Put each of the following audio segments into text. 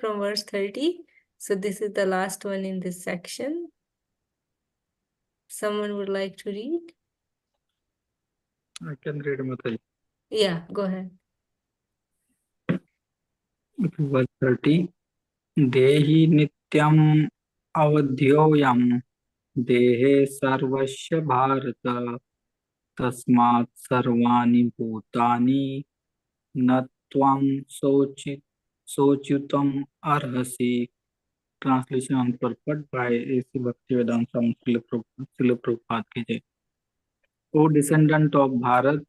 from verse 30. So this is the last one in this section. Someone would like to read? I can read Mataji. Yeah, go ahead. Verse 30. Dehi nityam avadhyoyam dehe sarvasya bharata tasmat sarvani bhutani natvam sochutam arhasi. Translation and purport by A.C. Bhaktivedanta from Srila Prabhupada ki Jai. O descendant of Bharat,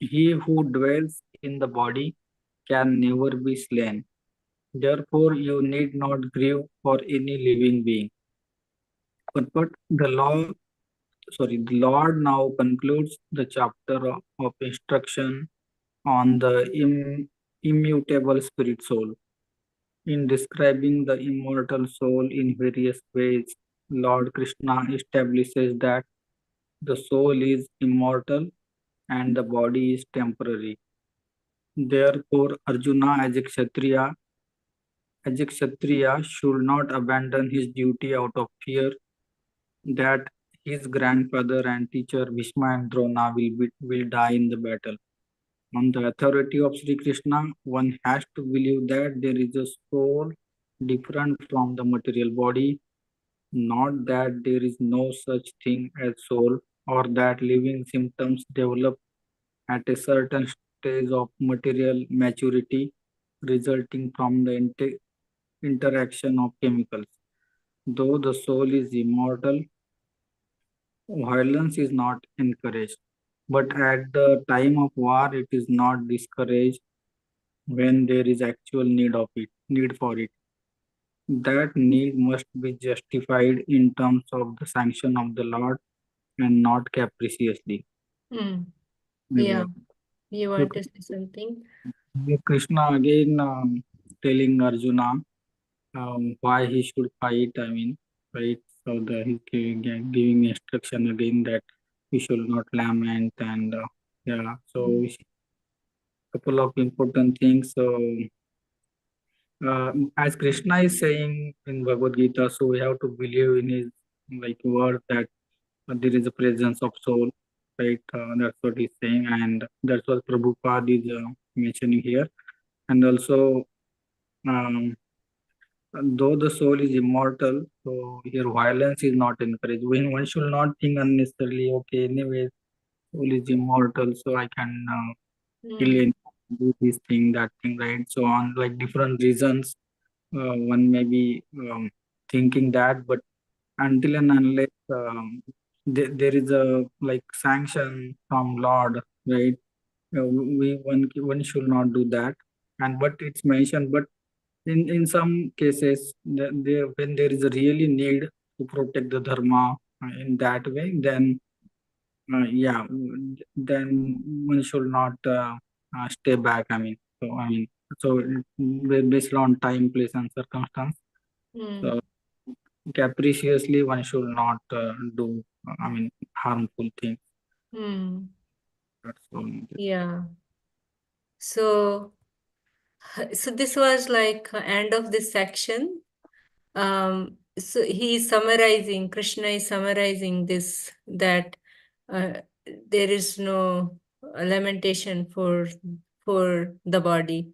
he who dwells in the body can never be slain. Therefore, you need not grieve for any living being. But the Lord now concludes the chapter of instruction on the immutable spirit soul. In describing the immortal soul in various ways, Lord Krishna establishes that the soul is immortal and the body is temporary. Therefore, Arjuna, as a Kshatriya, should not abandon his duty out of fear that his grandfather and teacher Bhishma and Drona will die in the battle. On the authority of Sri Krishna, one has to believe that there is a soul different from the material body, not that there is no such thing as soul, or that living symptoms develop at a certain stage of material maturity resulting from the interaction of chemicals. Though the soul is immortal, violence is not encouraged. But at the time of war, it is not discouraged when there is actual need for it. That need must be justified in terms of the sanction of the Lord and not capriciously. Yeah, you So want to say something? Krishna again telling Arjuna why he should fight. I mean, right? So he's giving instruction again that we should not lament and yeah. So couple of important things. So as Krishna is saying in Bhagavad Gita, so we have to believe in his word that there is a presence of soul, right? That's what he's saying, and that's what Prabhupada is mentioning here. And also, um, though the soul is immortal, so here violence is not encouraged. One should not think unnecessarily, okay, anyway, soul is immortal, so I can kill Mm. do this thing, that thing, right? So on like different reasons, one may be thinking that, but until and unless there is a like sanction from Lord, right? One should not do that, and but it's mentioned, but in some cases, when there is a really need to protect the dharma in that way, then yeah, then one should not stay back. So based on time, place, and circumstance. Mm. So capriciously, one should not do, harmful things. Mm. That's all. Yeah. So, so this was like end of this section. So he is summarizing, Krishna is summarizing this, that there is no lamentation for the body.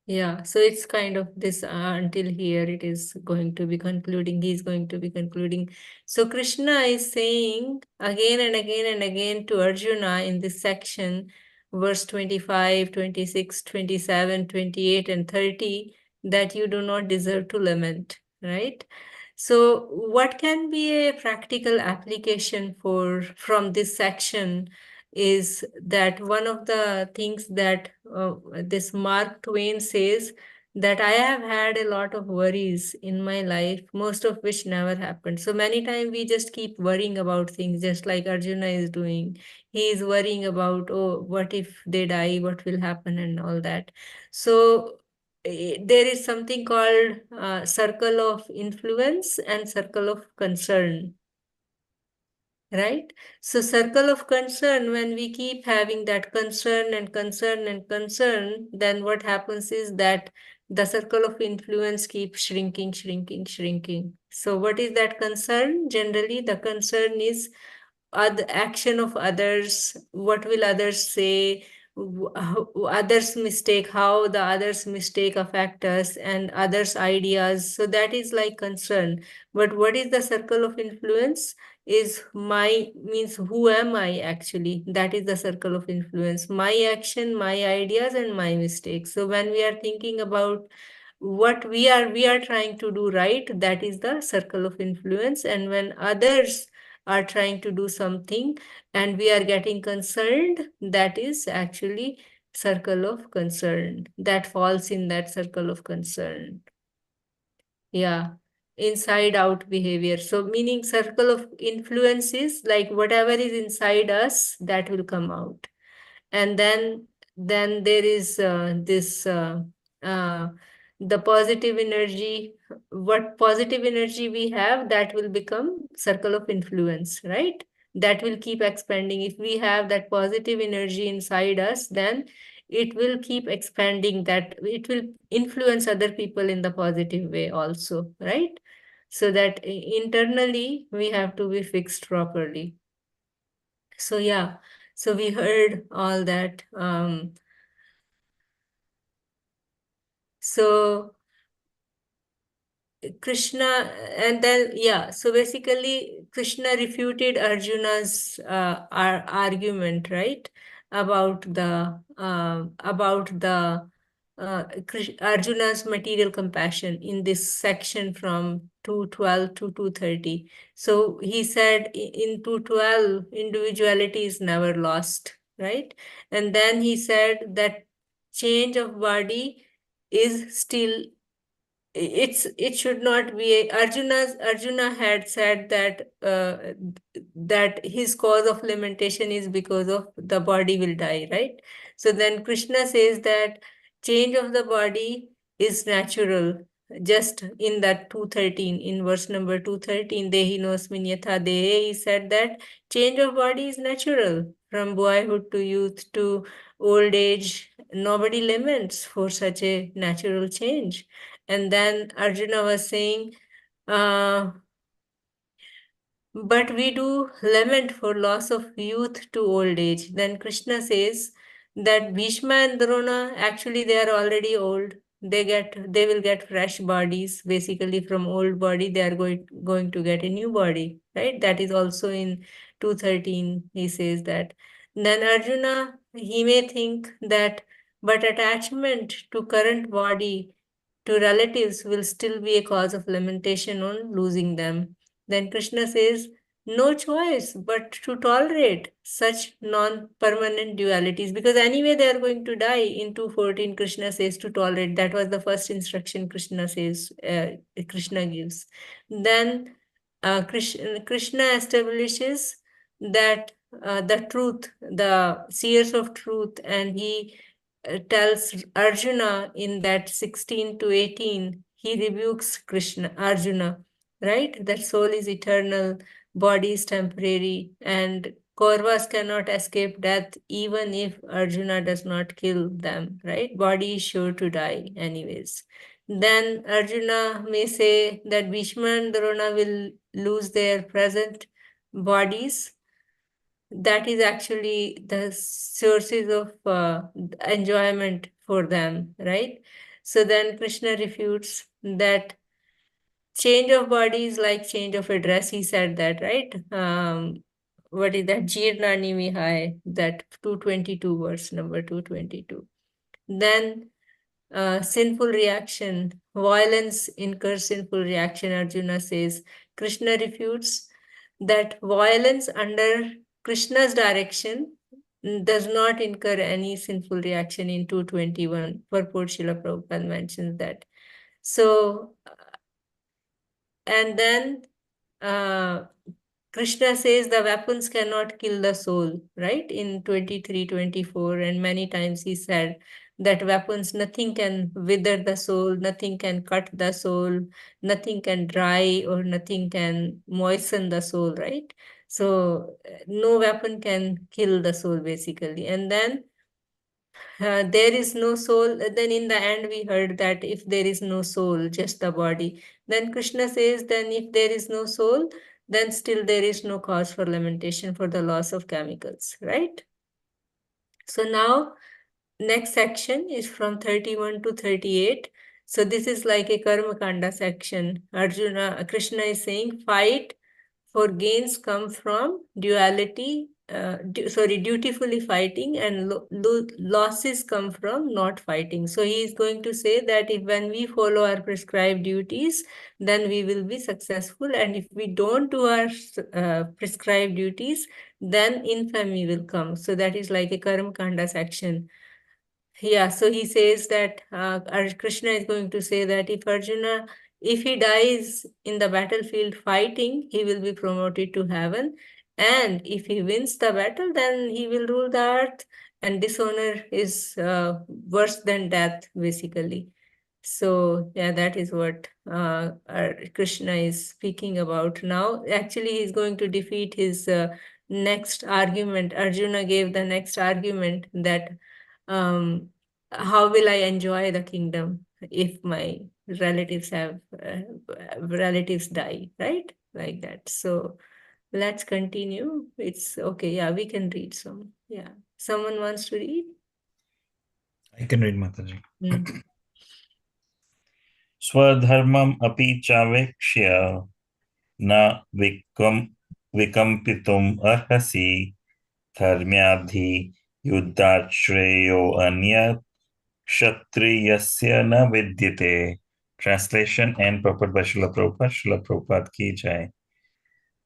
Yeah, so it's kind of this until here it is going to be concluding. He's going to be concluding. So Krishna is saying again and again and again to Arjuna in this section, verse 25, 26, 27, 28, and 30, that you do not deserve to lament, right? So what can be a practical application from this section is that one of the things that this Mark Twain says, that I have had a lot of worries in my life, most of which never happened. So many times we just keep worrying about things, just like Arjuna is doing. He is worrying about, oh, what if they die? What will happen and all that. So there is something called circle of influence and circle of concern. right? So circle of concern, when we keep having that concern and concern and concern, then what happens is that the circle of influence keeps shrinking, shrinking, shrinking. So what is that concern? Generally, the concern is the action of others, what will others say, others mistake, how the others mistake affect us, and others ideas. So that is like concern. But what is the circle of influence? Is my, means who am I actually? That is the circle of influence, my action, my ideas, and my mistakes. So when we are thinking about what we are trying to do right, that is the circle of influence. And when others are trying to do something and we are getting concerned, that is actually circle of concern, that falls in that circle of concern. Yeah, inside out behavior. So, meaning circle of influence is like whatever is inside us, that will come out. And then there is uh, the positive energy. What positive energy we have, that will become circle of influence, right? That will keep expanding. If we have that positive energy inside us, then it will keep expanding, that it will influence other people in the positive way also, right? So that internally we have to be fixed properly. So yeah, so we heard all that. So Krishna, and then yeah, so basically Krishna refuted Arjuna's argument, right? About the Arjuna's material compassion in this section from 212 to 230. So he said in 212, individuality is never lost, right? And then he said that change of body is still, it should not be. Arjuna had said that that his cause of lamentation is because of the body will die, right? So then Krishna says that change of the body is natural. Just in that 213, in verse number 213, dehi nosmin yatha dehe, he said that change of body is natural. From boyhood to youth to old age, nobody laments for such a natural change. And then Arjuna was saying, uh, but we do lament for loss of youth to old age. Then Krishna says that Bhishma and Drona, actually they are already old. They will get fresh bodies. Basically, from old body, they are going to get a new body, right? That is also in 213. He says that. Then Arjuna, he may think that, but attachment to current body, to relatives, will still be a cause of lamentation on losing them. Then Krishna says, no choice but to tolerate such non permanent dualities, because anyway they are going to die. In 214, Krishna says to tolerate. That was the first instruction Krishna gives. Then Krishna establishes that the truth, the seers of truth, and he tells Arjuna in that 16 to 18, he rebukes Arjuna, right? That soul is eternal, body is temporary, and Kauravas cannot escape death even if Arjuna does not kill them, right? Body is sure to die, anyways. Then Arjuna may say that Bhishma and Drona will lose their present bodies. That is actually the sources of enjoyment for them, right? So then Krishna refutes that change of body is like change of address. He said that, right? What is that? Jirnani Mihai, that 222, verse number 222. Then sinful reaction, violence incurs sinful reaction, Arjuna says. Krishna refutes that violence under Krishna's direction does not incur any sinful reaction in 221. Purport Srila Prabhupada mentions that. So, and then uh, Krishna says the weapons cannot kill the soul, right? In 23, 24, and many times he said that weapons, nothing can wither the soul, nothing can cut the soul, nothing can dry, or nothing can moisten the soul, right? So no weapon can kill the soul, basically. And then there is no soul. Then in the end, we heard that if there is no soul, just the body, then Krishna says, then if there is no soul, then still there is no cause for lamentation for the loss of chemicals, right? So now next section is from 31 to 38. So this is like a Karma Kanda section. Krishna is saying, fight for gains come from duality, dutifully fighting, and losses come from not fighting. So he is going to say that if when we follow our prescribed duties, then we will be successful. And if we don't do our prescribed duties, then infamy will come. So that is like a Karma Kanda section. Yeah, so he says that Krishna is going to say that if Arjuna, if he dies in the battlefield fighting, he will be promoted to heaven. And if he wins the battle, then he will rule the earth. And dishonor is worse than death, basically. So, yeah, that is what Krishna is speaking about now. Actually, he's going to defeat his next argument. Arjuna gave the next argument that um, how will I enjoy the kingdom if my relatives die, right? Like that. So let's continue. It's okay. Yeah, we can read some. Yeah. Someone wants to read? I can read, Mataji. Mm. Swadharmam api chavekshya na vikampitum arhasi dharmyadhi yuddhat shreyo anyat kshatriyasya na vidyate. Translation and purport by Srila Prabhupada. Srila Prabhupada ki jai.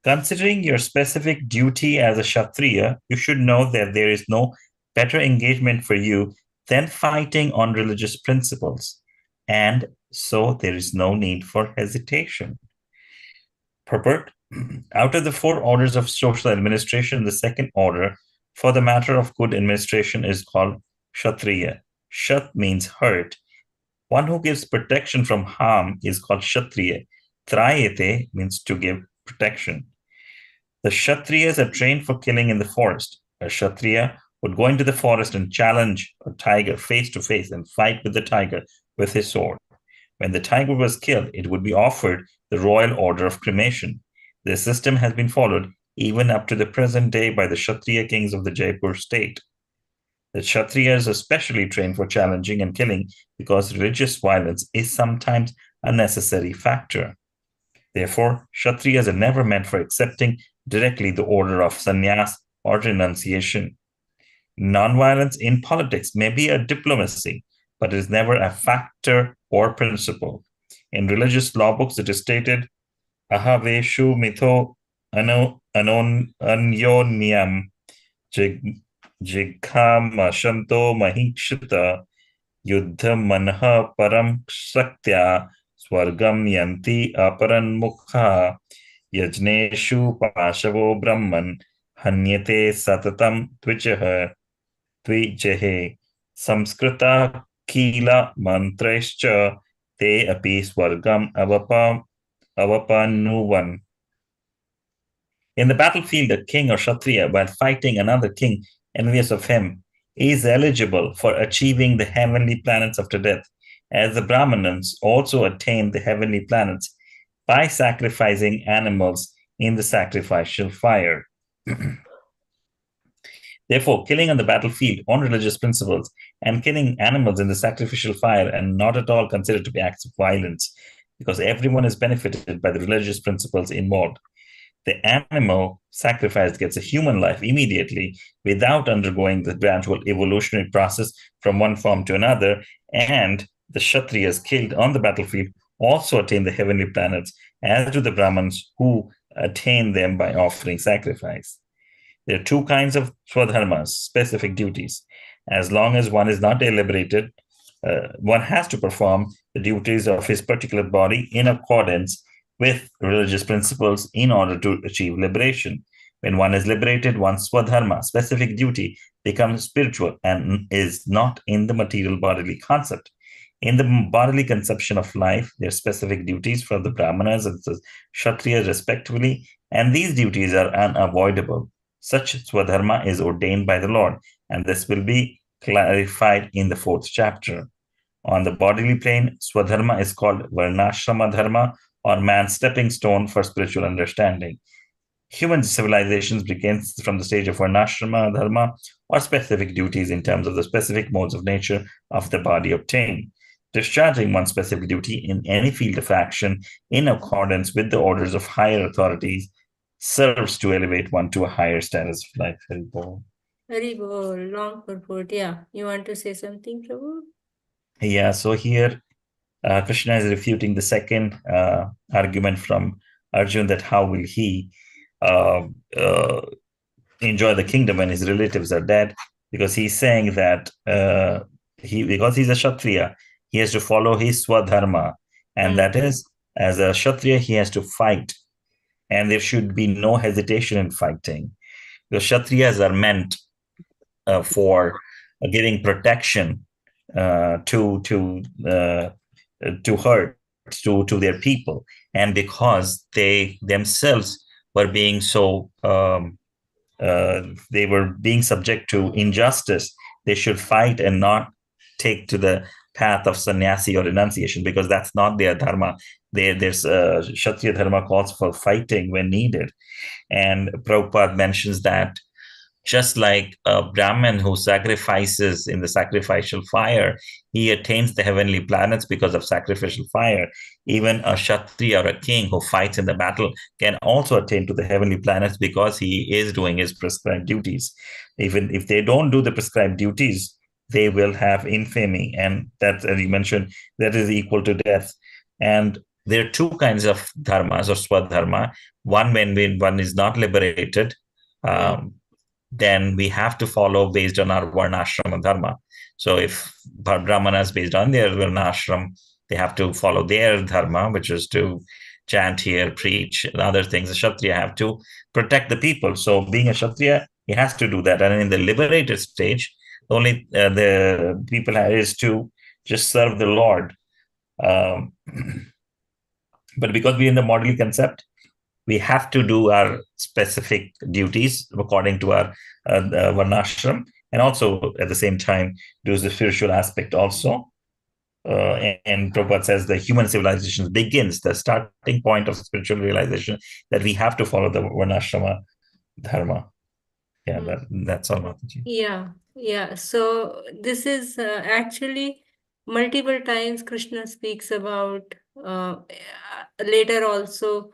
Considering your specific duty as a Kshatriya, you should know that there is no better engagement for you than fighting on religious principles, and so there is no need for hesitation. Purport: out of the four orders of social administration, the second order for the matter of good administration is called Kshatriya. Shat means hurt. One who gives protection from harm is called Kshatriya. Trayate means to give protection. The Kshatriyas are trained for killing in the forest. A Kshatriya would go into the forest and challenge a tiger face to face and fight with the tiger with his sword. When the tiger was killed, it would be offered the royal order of cremation. This system has been followed even up to the present day by the Kshatriya kings of the Jaipur state. The Kshatriyas are specially trained for challenging and killing because religious violence is sometimes a necessary factor. Therefore, Kshatriyas are never meant for accepting directly the order of sannyas or renunciation. Nonviolence in politics may be a diplomacy, but it is never a factor or principle. In religious law books, it is stated, ahaveshu mitho anyonyam jighamashanto mahikshita yuddham manha param saktya swargam yanti aparanmukha yajneshu pashavo brahman hanyate satatam tvijahe samskrita kila mantraischa te api swargam avapanuvan. In the battlefield, a king or Kshatriya, while fighting another king envious of him, is eligible for achieving the heavenly planets after death, as the Brahmanans also attain the heavenly planets by sacrificing animals in the sacrificial fire. Therefore, killing on the battlefield on religious principles and killing animals in the sacrificial fire are not at all considered to be acts of violence, because everyone is benefited by the religious principles involved. The animal sacrificed gets a human life immediately without undergoing the gradual evolutionary process from one form to another, and the Kshatriyas killed on the battlefield also attain the heavenly planets, as do the Brahmins who attain them by offering sacrifice. There are two kinds of swadharmas, specific duties. As long as one is not liberated, one has to perform the duties of his particular body in accordance with religious principles in order to achieve liberation. When one is liberated, one's swadharma, specific duty, becomes spiritual and is not in the material bodily concept. In the bodily conception of life, there are specific duties for the Brahmanas and the Kshatriyas respectively, and these duties are unavoidable. Such Swadharma is ordained by the Lord, and this will be clarified in the 4th chapter. On the bodily plane, Swadharma is called Varnashrama Dharma, or man's stepping stone for spiritual understanding. Human civilizations begins from the stage of Varnashrama Dharma, or specific duties in terms of the specific modes of nature of the body obtained. Discharging one specific duty in any field of action in accordance with the orders of higher authorities serves to elevate one to a higher status of life. Hari Bol. Hari Bol, long purport. Yeah, you want to say something, Prabhu? Yeah, so here Krishna is refuting the second argument from Arjun, that how will he uh, uh, enjoy the kingdom when his relatives are dead, because he's saying that because he's a Kshatriya, he has to follow his Swadharma, and that is, as a Kshatriya, he has to fight, and there should be no hesitation in fighting. The Kshatriyas are meant for giving protection to hurt to their people, and because they themselves were being so they were being subject to injustice, they should fight and not take to the path of sannyasi or renunciation, because that's not their dharma. There's Kshatriya dharma calls for fighting when needed. And Prabhupada mentions that just like a Brahmin who sacrifices in the sacrificial fire, he attains the heavenly planets because of sacrificial fire. Even a Kshatriya or a king who fights in the battle can also attain to the heavenly planets because he is doing his prescribed duties. Even if they don't do the prescribed duties, they will have infamy. And that, as you mentioned, that is equal to death. And there are two kinds of dharmas or swadharma. One, when one is not liberated, then we have to follow based on our varnashrama dharma. So if brahmanas, based on their varnashram, they have to follow their dharma, which is to chant here, preach, and other things. The Kshatriya have to protect the people. So being a Kshatriya, he has to do that. And in the liberated stage, only the people is to just serve the Lord. But because we're in the model concept, we have to do our specific duties according to our varnashram, and also at the same time do the spiritual aspect also. And Prabhupada says the human civilization begins, the starting point of spiritual realization, that we have to follow the varnashrama dharma. Yeah, that's all, Mataji. Yeah. So this is actually multiple times Krishna speaks about later also.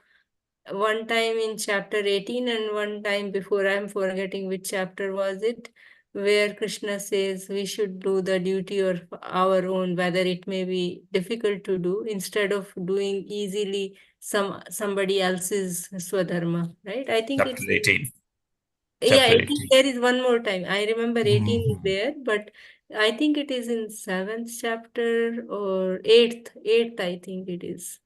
One time in chapter 18 and one time before, I'm forgetting which chapter was it, where Krishna says we should do the duty of our own, whether it may be difficult to do, instead of doing easily somebody else's swadharma, right? I think Chapter it's 18. yeah, Chapter 18, 18. there is one more time. I remember 18 is there, but I think it is in 7th chapter or 8th, I think it is.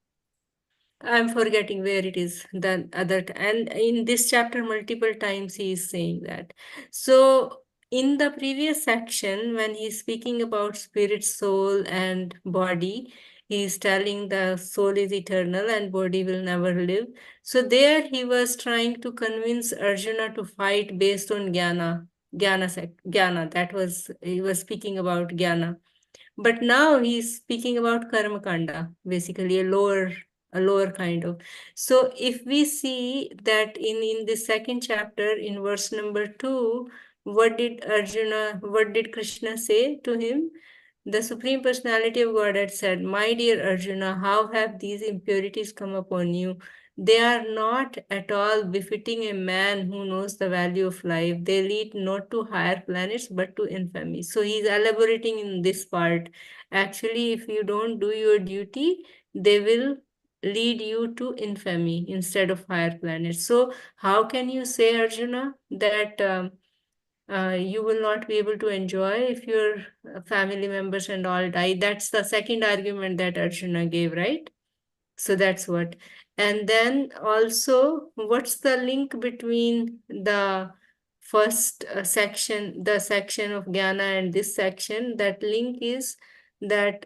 I'm forgetting where it is, the other, and in this chapter, multiple times he is saying that. So, in the previous section, when he's speaking about spirit, soul, and body, he is telling the soul is eternal and body will never live. So, there he was trying to convince Arjuna to fight based on jnana. That was, he was speaking about jnana. But now he's speaking about karma kanda, basically a lower kind of. So if we see that in the second chapter, in verse number 2, what did Krishna say to him? The Supreme Personality of Godhead said, "My dear Arjuna, how have these impurities come upon you? They are not at all befitting a man who knows the value of life. They lead not to higher planets but to infamy." So he's elaborating in this part. Actually, if you don't do your duty, they will lead you to infamy instead of higher planets. So how can you say, Arjuna, that you will not be able to enjoy if your family members and all die? That's the second argument that Arjuna gave, right? So that's what. And then also, what's the link between the first section, the section of Jnana, and this section? That link is that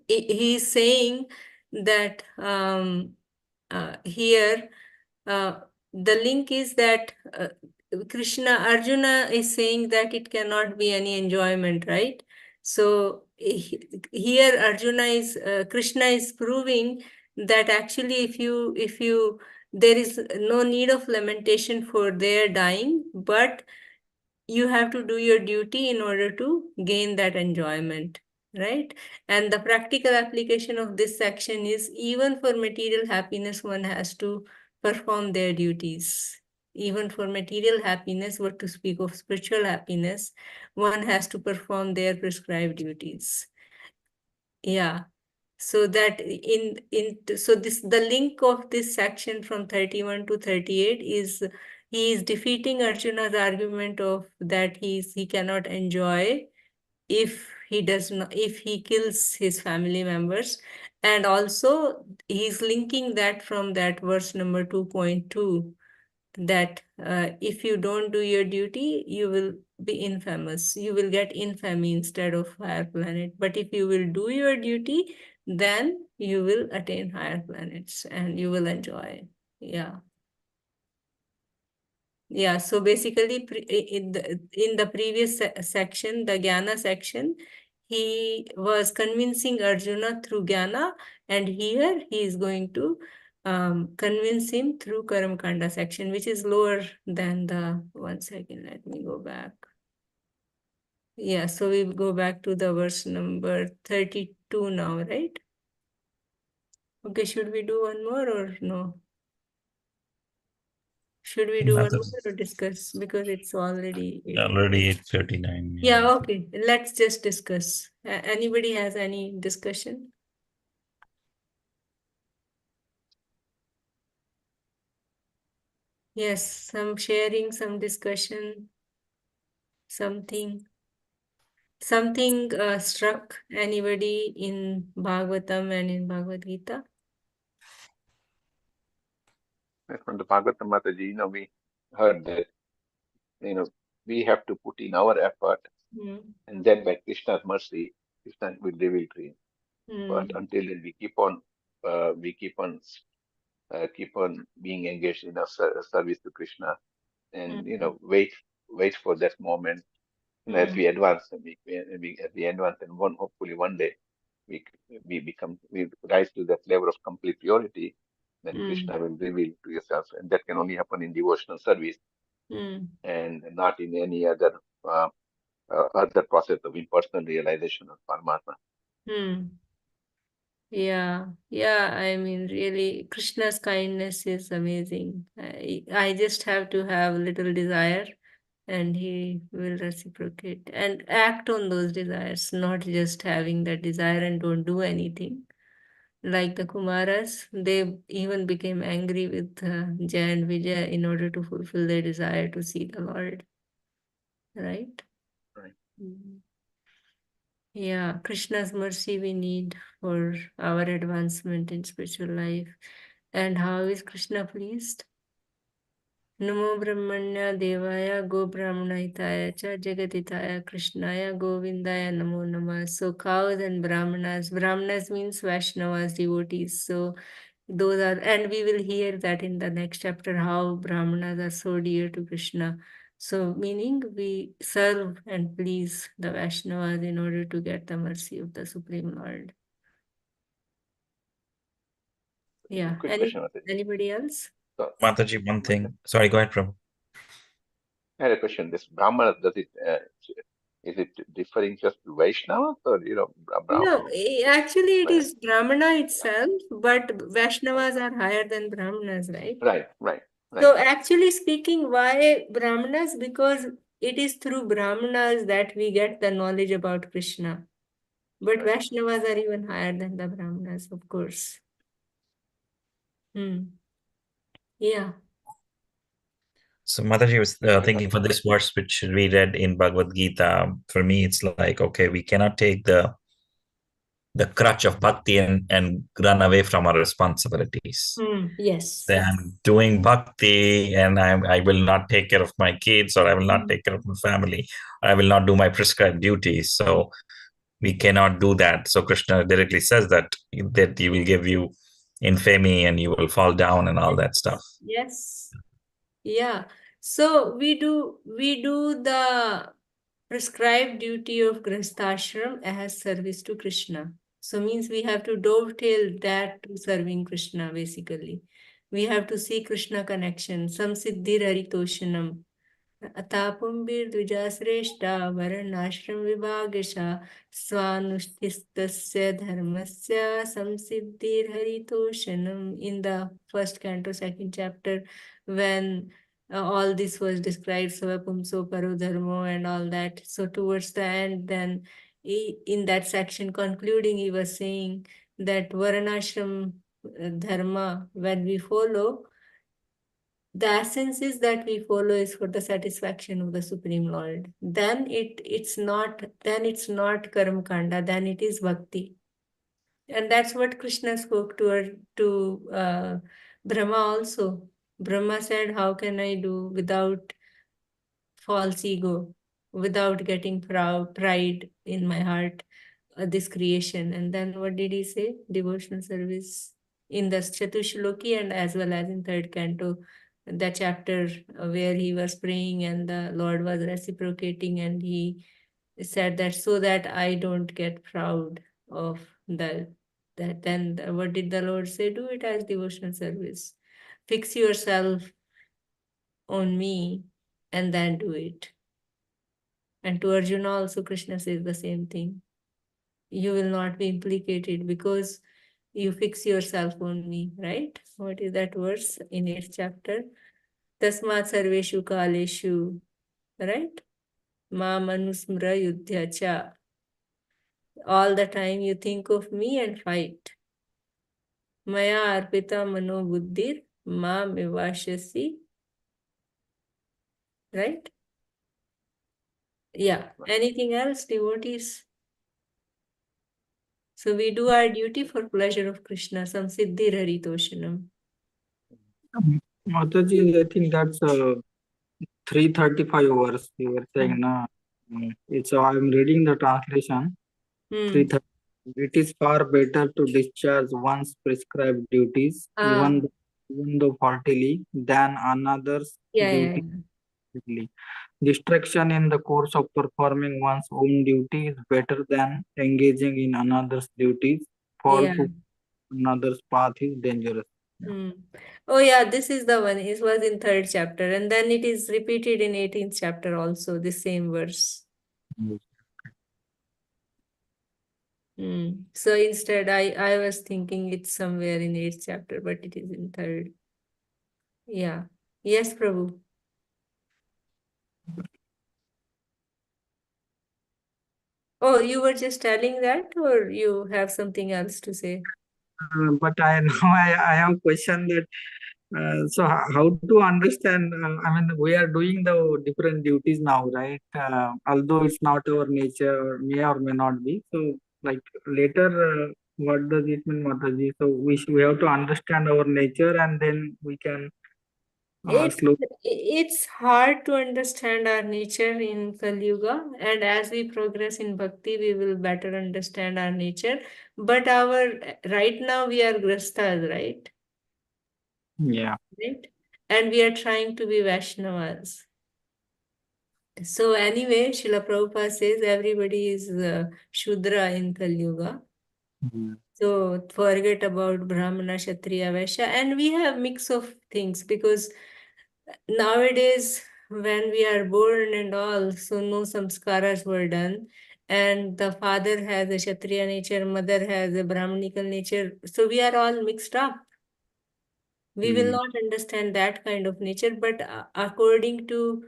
he's saying that here the link is that Arjuna is saying that it cannot be any enjoyment, right? So here Krishna is proving that actually if you there is no need of lamentation for their dying, but you have to do your duty in order to gain that enjoyment, right? And the practical application of this section is even for material happiness, one has to perform their duties. Even for material happiness, what to speak of spiritual happiness, one has to perform their prescribed duties. Yeah. So that so this the link of this section from 31 to 38 is he is defeating Arjuna's argument of that he cannot enjoy if he does not if he kills his family members, and also he's linking that from that verse number 2.2 that if you don't do your duty, you will be infamous. You will get infamy instead of higher planet. But if you will do your duty, then you will attain higher planets and you will enjoy. Yeah. Yeah. So basically, in the previous section, the Jnana section, he was convincing Arjuna through Jnana, and here he is going to convince him through Karma Kanda section, which is lower than the 1 second. Let me go back. Yeah, so we go back to the verse number 32 now, right? Okay, should we do one more or no? Should we do one more or discuss? Because it's already 8:39. Yeah, okay. Let's just discuss. Anybody has any discussion? Yes, some sharing, some discussion, something struck anybody in Bhagavatam and in Bhagavad Gita? From the Bhagavatam Mataji, we heard that, we have to put in our effort, and then by Krishna's mercy, Krishna will reveal to him. But until then, we keep on being engaged in our service to Krishna, and wait for that moment. And as we advance, and hopefully one day we rise to that level of complete purity, then Krishna will reveal to yourself, and that can only happen in devotional service, and not in any other process of impersonal realization of Paramatma. Yeah, I mean, really, Krishna's kindness is amazing. I just have to have little desire, and he will reciprocate and act on those desires, not just having that desire and don't do anything. Like the Kumaras, they even became angry with Jay and Vijay in order to fulfill their desire to see the Lord. Right? Right. Yeah, Krishna's mercy we need for our advancement in spiritual life. And how is Krishna pleased? Namo Brahmanya Devaya Go Brahmanahitaya Cha Jagatitaya Krishnaya Govindaya Namo Namah. So cows and Brahmanas means Vaishnavas, devotees. So those are, and we will hear that in the next chapter how Brahmanas are so dear to Krishna. So meaning we serve and please the Vaishnavas in order to get the mercy of the Supreme Lord. Yeah. Quick question, Anybody else? Mataji, one thing. Sorry, go ahead, Prabhu. I had a question. This Brahmana, is it differing just to Vaishnava, or No, actually it is Brahmana itself, but Vaishnavas are higher than Brahmanas, right? Right. So actually speaking, why Brahmanas? Because it is through Brahmanas that we get the knowledge about Krishna. But Vaishnavas are even higher than the Brahmanas, of course. Yeah. So Mataji was thinking for this verse which we read in Bhagavad Gita. For me, it's like, okay, we cannot take the crutch of bhakti and run away from our responsibilities. Yes. Then I'm doing bhakti and I will not take care of my kids, or I will not take care of my family. I will not do my prescribed duties. So we cannot do that. So Krishna directly says that he will give you infamy and you will fall down and all that stuff. Yes. Yeah. So we do the prescribed duty of Grihastashram as service to Krishna. So means we have to dovetail that to serving Krishna basically. We have to see Krishna connection. Samsiddhir haritoshanam. अथापुंभिर्द्विजाश्रेष्ठा वर्णाश्रमविभागशः स्वानुष्ठिस्तस्य धर्मस्य संसिद्धिर्हरितोषणम्. In the first canto, second chapter, when all this was described, Svapumso Parodharmo and all that. So towards the end, then in that section concluding, he was saying that Varnashram dharma, when we follow, the essence is that we follow is for the satisfaction of the Supreme Lord. Then it's not karma kanda, then it is bhakti. And that's what Krishna spoke to Brahma also. Brahma said, how can I do without false ego, without getting pride in my heart, this creation? And then what did he say? Devotional service in the Chatushloki and as well as in third canto, the chapter where he was praying and the Lord was reciprocating, and he said that so that I don't get proud of that. Then what did the Lord say? Do it as devotional service. Fix yourself on me and then do it. And to Arjuna also Krishna says the same thing. You will not be implicated because you fix yourself on me, right? What is that verse in 8th chapter? Tasmat sarveshu kaleshu, right? Ma manusmra yudhya cha. All the time you think of me and fight. Maya arpita mano buddhir ma mevashasi. Right? Yeah. Anything else, devotees? So we do our duty for pleasure of Krishna. Samsiddhir haritoshanam. Mataji, I think that's 335 verse you were saying, na? It's I'm reading the translation. 330. It is far better to discharge one's prescribed duties, even though faultily, than another's duty. Distraction in the course of performing one's own duty is better than engaging in another's duties. Fall to another's path is dangerous. Oh yeah, this is the one. It was in 3rd chapter, and then it is repeated in 18th chapter also, the same verse. So instead, I was thinking it's somewhere in 8th chapter, but it is in 3rd. Yeah. Yes, Prabhu. Oh, you were just telling that, or you have something else to say? But I now I have a question that so how to understand? I mean, we are doing the different duties now, right? Although it's not our nature, or may not be. So, like later, what does it mean, Mataji? So we have to understand our nature, and then we can slowly. It's hard to understand our nature in Kali Yuga, and as we progress in bhakti, we will better understand our nature. But right now we are grastas, right? Yeah. Right? And we are trying to be Vaishnavas. So anyway, Srila Prabhupada says everybody is Shudra in Kali Yuga. So forget about Brahmana, Kshatriya, Vaishya, and we have mix of things because nowadays when we are born and all, so no samskaras were done, and the father has a Kshatriya nature, mother has a Brahmanical nature, so we are all mixed up. We will not understand that kind of nature, but according to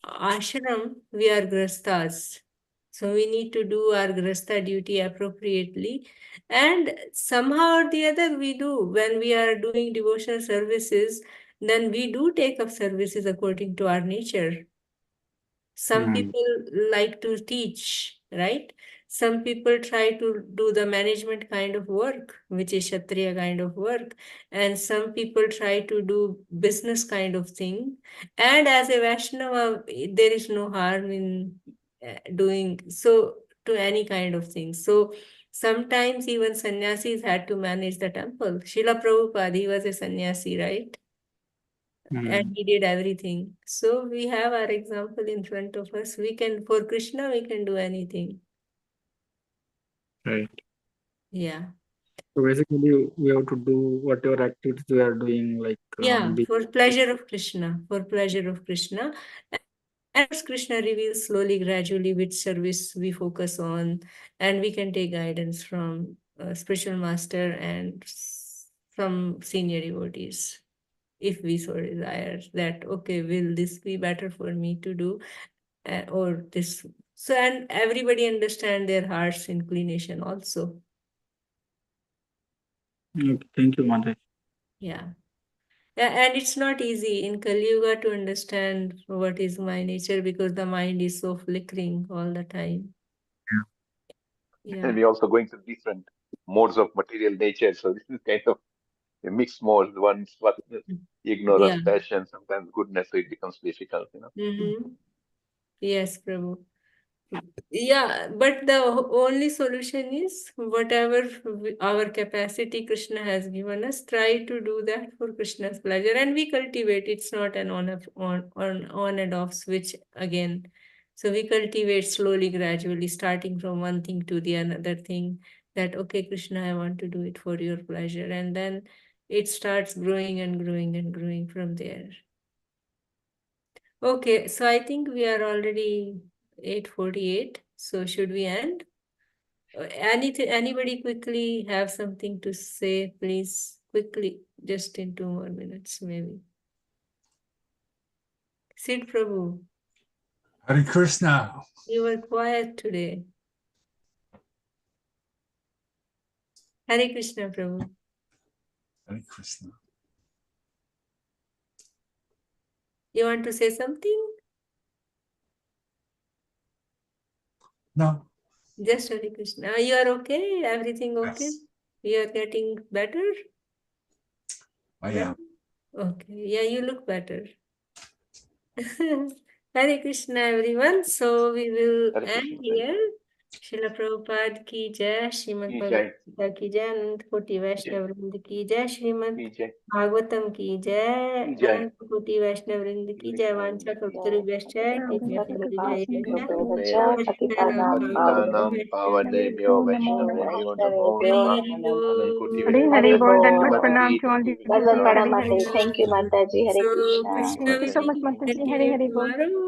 ashram, we are grastas. So we need to do our grasta duty appropriately. And somehow or the other we do. When we are doing devotional services, then we do take up services according to our nature. Some people like to teach, right? Some people try to do the management kind of work, which is Kshatriya kind of work. And some people try to do business kind of thing. And as a Vaishnava, there is no harm in doing so to any kind of thing. So Sometimes even sannyasis had to manage the temple. Srila Prabhupada, he was a sannyasi, right? And he did everything. So we have our example in front of us. We can, for Krishna, we can do anything. Right. Yeah. So basically, we have to do whatever activities we are doing, like Yeah, for pleasure of Krishna, for pleasure of Krishna. And as Krishna reveals slowly, gradually, which service we focus on, and we can take guidance from spiritual master and some senior devotees, if we so desire that, okay, will this be better for me to do, or this? So, and everybody understand their heart's inclination also. Okay, thank you, Mataji. Yeah. And it's not easy in Kali Yuga to understand what is my nature, because the mind is so flickering all the time. Yeah. And we're also going through different modes of material nature. So this is kind of a mixed mode. One's what ignorance, Yeah. passion, sometimes goodness. So it becomes difficult, Mm-hmm. Yes, Prabhu. Yeah, but the only solution is whatever our capacity Krishna has given us, try to do that for Krishna's pleasure, and we cultivate. It's not an on and off switch again. So we cultivate slowly, gradually, starting from one thing to the another thing. That, okay, Krishna, I want to do it for your pleasure, and then it starts growing and growing and growing from there. Okay, so I think we are already 8:48. So should we end? Anybody quickly have something to say, please? Quickly, just in 2 more minutes, maybe. Sid Prabhu, Hare Krishna. you were quiet today. Hare Krishna, Prabhu. Hare Krishna. You want to say something? No. Just Hare Krishna. You are okay? Everything okay? Yes, You are getting better? I No? am. Okay. Yeah, you look better. Hare Krishna, everyone. So we will Hare end Krishna. here. Srila Prabhupada ki jai, Srimad Ki Bhagavad jai. Gita ki jai, Anant Koti Vaishnav Vrind ki jai, Srimad Ki jai. Bhagavatam ki jai, Ki jai. Anant Koti Vaishnav Vrind ki jai, Vancha Kaltarubhyascha, Kripa Sindhubhyascha, Patitanam pavanebhyo Vaishnavebhyo namo namah. Anantkoti Hari Bol, Vaishnavasya Dandavat Srimati Pranam to all the Bhagavad devotees. Gita. Hari Hari Bol. Thank you, Mataji. Hare So Krishna. Krishna Thank you will so be much, Mataji. Hari continued Hari Bol. tomorrow.